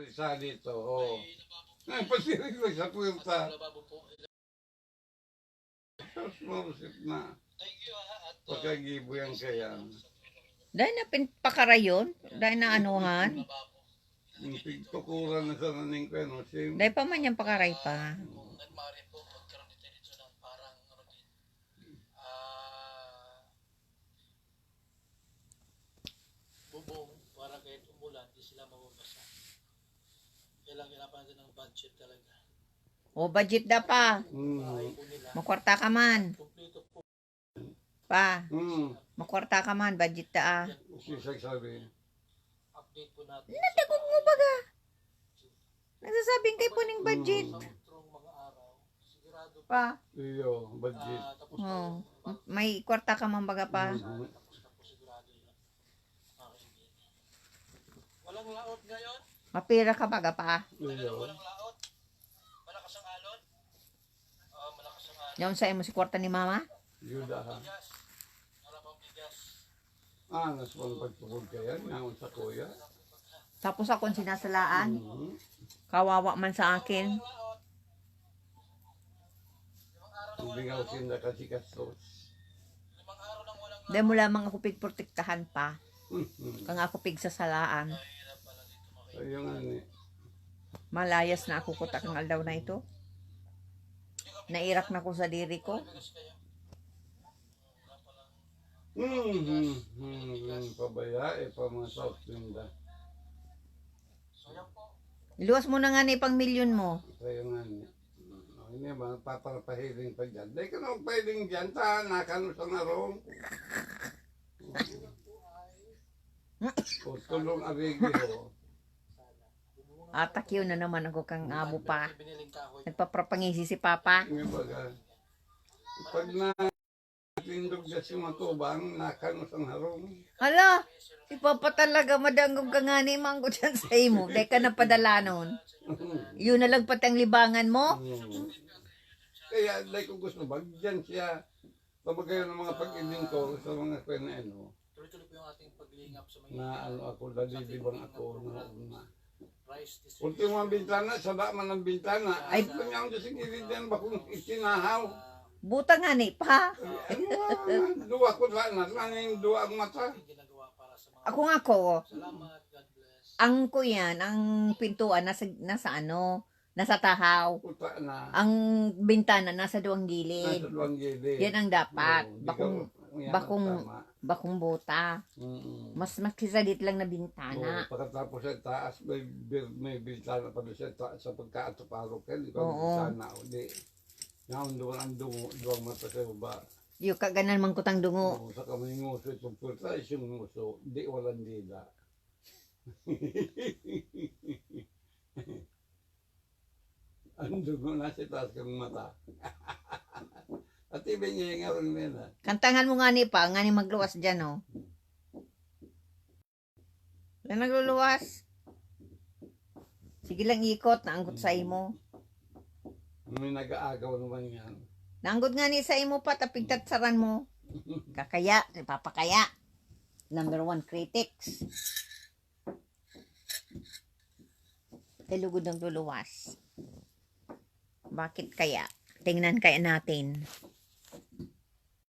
isa dito, oh. Pasirig lang sa puwerta. Tapos marusit na. Pagkagibo yan kaya. Dahil na pinpakarayon, dahil na anuhan. Yung pigtukuran na sa naning ko, no? Dahil pa man yung pakaray pa. Bubong para kahit umulan, di sila mababasa. Kailangan natin ng budget talaga. O, budget da pa. Makwarta ka man. Pa. Makwarta ka man, budget da ah. Sabi. Update po natin. Natagog mo baga. Nagsasabing kayo po ng budget. Pa. Iyo, budget. Oh. May kwarta ka man baga pa. Walang laot ngayon? Mapira ka baga pa. Iyo. Walang laot? Malakas ang alon? Malakas ang alon. Yung sa'yo mo si kwarta ni mama? Yuda ha. Wala pang bigas. Naswan pagtukod kaya, ngayon sa kuya. Tapos akong sinasalaan. Kawawa man sa akin. Ibingaw sinda kasi kastos. Dahil mo lamang ako pigprotektahan pa. Kang ako pigsasalaan. Ayun nga ni. Malayas na ako kutak ng aldaw na ito. Nairak na ko sa diri ko. Pabayae pa mga soft tinda. Iluwas mo na nga ni pang milyon mo. Ayun nga ni. Hindi ba, paparapahiling pa dyan. Dahil ka na magpahiling dyan, nakano sa narong. O tulong arigi ho. Atak yun na naman ako kang abo pa. Nagpaprapangisi si Papa. Yung baga. Pag na tindog dyan si matubang, nakano sa narong. Hala, si Papa talaga madanggog ka nga ni Manggo dyan sa imo. Dahil ka napadala nun. Yun na lang pati ang libangan mo. Kaya dahil ko gusto ba, dyan siya. Pabagayon ng mga pag-iling ko sa mga kwena-eno. Tuloy-tuloy po yung ating paglingap sa mga Na ano ako, dalilibang ako na una. rice distribution. Ultimo ang bintana, sada man ang bintana. Ay, pangyang doon sa gilid yan, bakong itinahaw. Buta nga ni Pa. Duwa ko sana, sana yung duwa ang mata. Ginagawa para sa mga Ako nga ko. salamat, God bless. Ang ko yan, ang pintuan nasa ano, nasa tahaw. Puta na. Ang bintana nasa duwang gilid. Nasa duwang gilid. Yan ang dapat. Oo, di Bakong ka- yan ang bakong tama. bakong buta. Mas makisalit lang na bintana. Oo, pagkatapos sa taas, may bintana pa doon sa taas sa pagkaataparo. Kaya di ko Oo. bintana. Di. Ngayon doon ang duwang mata sa baba. Yung kaganan man kutang dungo. Oo, sa kamay nguso itong puta, isang nguso. Di walang dila. Ang dugo na sa taas kang mata. At ibig niya nga rin nila. Kantangan mo nga ni Pa, nga ni magluwas dyan, oh. Yan nagluluwas. Sige lang ikot, naanggot sa imo. May nag-aagaw naman yan. Naanggot nga ni sa imo pa, tapigtatsaran mo. Kakaya, papakaya. Number 1 critics. Talugod ng luluwas. Bakit kaya? Tingnan kaya natin.